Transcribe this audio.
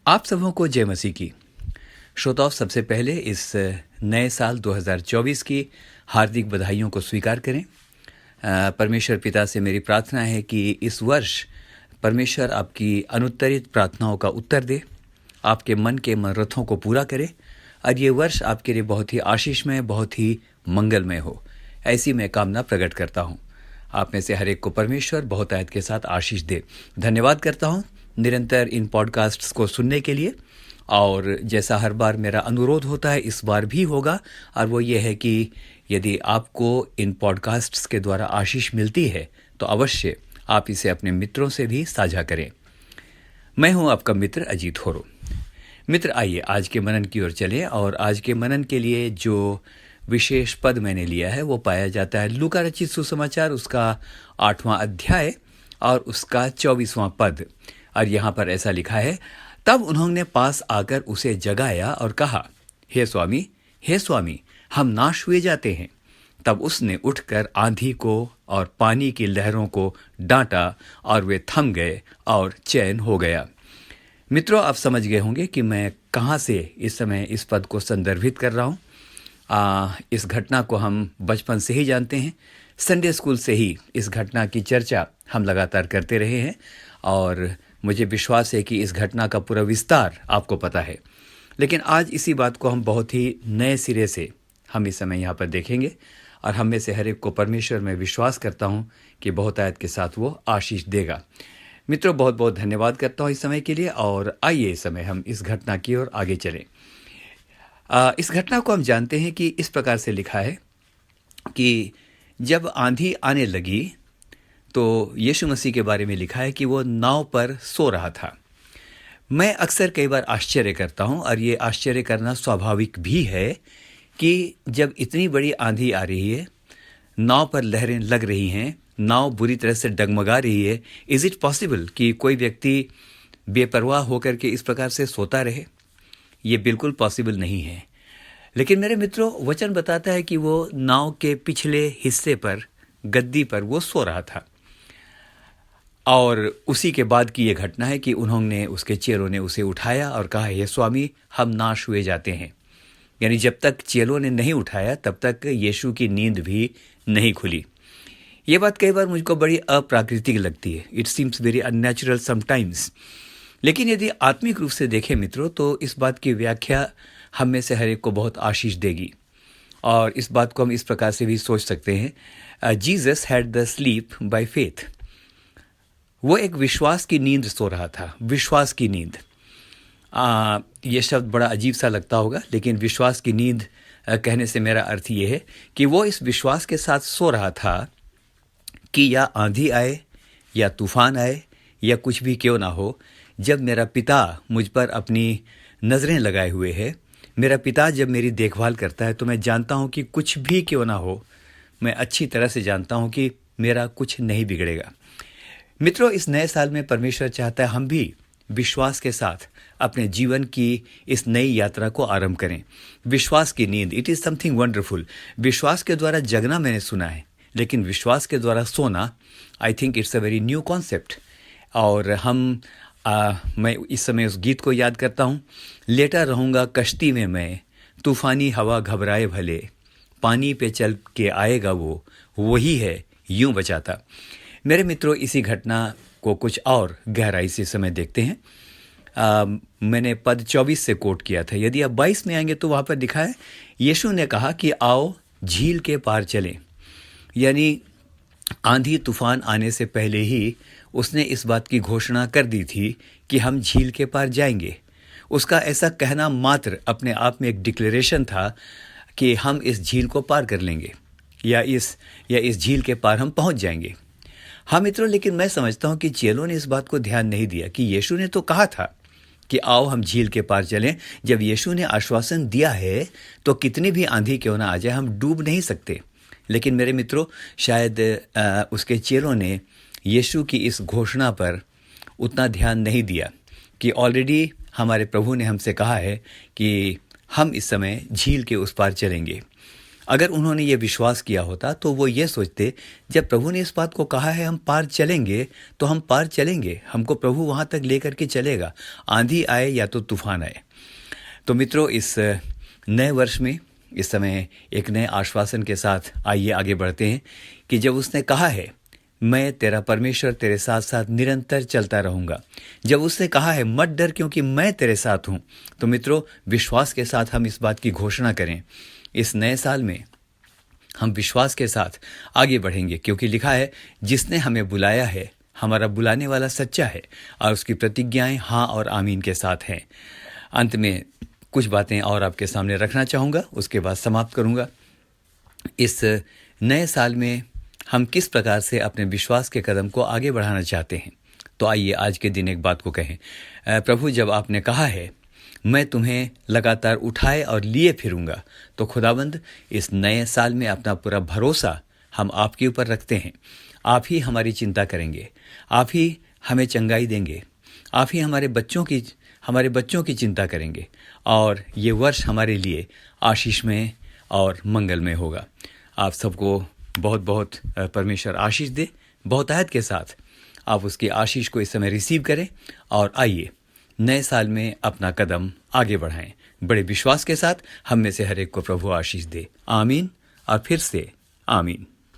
आप सबों को जय मसीह की। श्रोताओं, सबसे पहले इस नए साल 2024 की हार्दिक बधाइयों को स्वीकार करें। परमेश्वर पिता से मेरी प्रार्थना है कि इस वर्ष परमेश्वर आपकी अनुत्तरित प्रार्थनाओं का उत्तर दे, आपके मन के मनोरथों को पूरा करे और ये वर्ष आपके लिए बहुत ही आशीषमय, बहुत ही मंगलमय हो, ऐसी मैं कामना प्रकट करता हूँ। आप में से हर एक को परमेश्वर बहुत आयत के साथ आशीष दे। धन्यवाद करता हूँ निरंतर इन पॉडकास्ट्स को सुनने के लिए। और जैसा हर बार मेरा अनुरोध होता है, इस बार भी होगा, और वो ये है कि यदि आपको इन पॉडकास्ट्स के द्वारा आशीष मिलती है तो अवश्य आप इसे अपने मित्रों से भी साझा करें। मैं हूं आपका मित्र अजीत होरो। मित्र, आइए आज के मनन की ओर चलें। और आज के मनन के लिए जो विशेष पद मैंने लिया है वो पाया जाता है लूका रचित सुसमाचार, उसका 8वां अध्याय और उसका 24वां पद। और यहाँ पर ऐसा लिखा है, तब उन्होंने पास आकर उसे जगाया और कहा, हे स्वामी, हम नाश हुए जाते हैं। तब उसने उठकर आंधी को और पानी की लहरों को डांटा और वे थम गए और चैन हो गया। मित्रों, आप समझ गए होंगे कि मैं कहाँ से इस समय इस पद को संदर्भित कर रहा हूँ। इस घटना को हम बचपन से ही जानते हैं। संडे स्कूल से ही इस घटना की चर्चा हम लगातार करते रहे हैं और मुझे विश्वास है कि इस घटना का पूरा विस्तार आपको पता है। लेकिन आज इसी बात को हम बहुत ही नए सिरे से हम इस समय यहाँ पर देखेंगे और हम में से हर एक को परमेश्वर में विश्वास करता हूँ कि बहुत आयत के साथ वो आशीष देगा। मित्रों, बहुत बहुत धन्यवाद करता हूँ इस समय के लिए। और आइए इस समय हम इस घटना की ओर आगे चलें। इस घटना को हम जानते हैं कि इस प्रकार से लिखा है कि जब आंधी आने लगी तो यीशु मसीह के बारे में लिखा है कि वो नाव पर सो रहा था। मैं अक्सर कई बार आश्चर्य करता हूँ, और ये आश्चर्य करना स्वाभाविक भी है कि जब इतनी बड़ी आंधी आ रही है, नाव पर लहरें लग रही हैं, नाव बुरी तरह से डगमगा रही है, इज़ इट पॉसिबल कि कोई व्यक्ति बेपरवाह होकर के इस प्रकार से सोता रहे? ये बिल्कुल पॉसिबल नहीं है। लेकिन मेरे मित्रों, वचन बताता है कि वो नाव के पिछले हिस्से पर, गद्दी पर वो सो रहा था। और उसी के बाद की ये घटना है कि उन्होंने, उसके चेलों ने उसे उठाया और कहा, हे स्वामी, हम नाश हुए जाते हैं। यानी जब तक चेलों ने नहीं उठाया तब तक यीशु की नींद भी नहीं खुली। ये बात कई बार मुझको बड़ी अप्राकृतिक लगती है। It seems very unnatural sometimes. लेकिन यदि आत्मिक रूप से देखें मित्रों, तो इस बात की व्याख्या हम में से हर एक को बहुत आशीष देगी। और इस बात को हम इस प्रकार से भी सोच सकते हैं, Jesus had the sleep by faith. वो एक विश्वास की नींद सो रहा था, विश्वास की नींद। ये शब्द बड़ा अजीब सा लगता होगा, लेकिन विश्वास की नींद कहने से मेरा अर्थ ये है कि वो इस विश्वास के साथ सो रहा था कि या आंधी आए या तूफान आए या कुछ भी क्यों ना हो, जब मेरा पिता मुझ पर अपनी नज़रें लगाए हुए है, मेरा पिता जब मेरी देखभाल करता है, तो मैं जानता हूँ कि कुछ भी क्यों ना हो, मैं अच्छी तरह से जानता हूँ कि मेरा कुछ नहीं बिगड़ेगा। मित्रों, इस नए साल में परमेश्वर चाहता है हम भी विश्वास के साथ अपने जीवन की इस नई यात्रा को आरंभ करें। विश्वास की नींद, इट इज़ समथिंग वंडरफुल। विश्वास के द्वारा जगना मैंने सुना है, लेकिन विश्वास के द्वारा सोना, I think it's a very new concept. और मैं इस समय उस गीत को याद करता हूँ, लेटा रहूँगा कश्ती में मैं, तूफ़ानी हवा घबराए भले, पानी पे चल के आएगा वो, वही है यूं बचाता। मेरे मित्रों, इसी घटना को कुछ और गहराई से समय देखते हैं। मैंने पद 24 से कोट किया था। यदि आप 22 में आएंगे तो वहाँ पर लिखा है, यीशु ने कहा कि आओ झील के पार चलें। यानी आंधी तूफान आने से पहले ही उसने इस बात की घोषणा कर दी थी कि हम झील के पार जाएंगे। उसका ऐसा कहना मात्र अपने आप में एक डिक्लेरेशन था कि हम इस झील को पार कर लेंगे या इस झील के पार हम पहुंच जाएंगे। हाँ मित्रों, लेकिन मैं समझता हूं कि चेलों ने इस बात को ध्यान नहीं दिया कि यीशु ने तो कहा था कि आओ हम झील के पार चलें। जब यीशु ने आश्वासन दिया है तो कितनी भी आंधी क्यों ना आ जाए, हम डूब नहीं सकते। लेकिन मेरे मित्रों, शायद उसके चेलों ने यीशु की इस घोषणा पर उतना ध्यान नहीं दिया कि ऑलरेडी हमारे प्रभु ने हमसे कहा है कि हम इस समय झील के उस पार चलेंगे। अगर उन्होंने ये विश्वास किया होता तो वो ये सोचते, जब प्रभु ने इस बात को कहा है हम पार चलेंगे तो हम पार चलेंगे, हमको प्रभु वहाँ तक लेकर के चलेगा, आंधी आए या तो तूफान आए। तो मित्रों, इस नए वर्ष में इस समय एक नए आश्वासन के साथ आइए आगे बढ़ते हैं कि जब उसने कहा है मैं तेरा परमेश्वर तेरे साथ साथ निरंतर चलता रहूँगा, जब उसने कहा है मत डर क्योंकि मैं तेरे साथ हूँ, तो मित्रों विश्वास के साथ हम इस बात की घोषणा करें, इस नए साल में हम विश्वास के साथ आगे बढ़ेंगे, क्योंकि लिखा है जिसने हमें बुलाया है, हमारा बुलाने वाला सच्चा है और उसकी प्रतिज्ञाएं हाँ और आमीन के साथ हैं। अंत में कुछ बातें और आपके सामने रखना चाहूँगा, उसके बाद समाप्त करूँगा। इस नए साल में हम किस प्रकार से अपने विश्वास के कदम को आगे बढ़ाना चाहते हैं, तो आइए आज के दिन एक बात को कहें, प्रभु जब आपने कहा है मैं तुम्हें लगातार उठाए और लिए फिरूंगा, तो खुदाबंद इस नए साल में अपना पूरा भरोसा हम आपके ऊपर रखते हैं। आप ही हमारी चिंता करेंगे, आप ही हमें चंगाई देंगे, आप ही हमारे बच्चों की चिंता करेंगे और ये वर्ष हमारे लिए आशीषमय और मंगलमय होगा। आप सबको बहुत बहुत परमेश्वर आशीष दे। बहुतायत के साथ आप उसकी आशीष को इस समय रिसीव करें और आइए नए साल में अपना कदम आगे बढ़ाएं। बड़े विश्वास के साथ हम में से हर एक को प्रभु आशीष दे। आमीन और फिर से आमीन।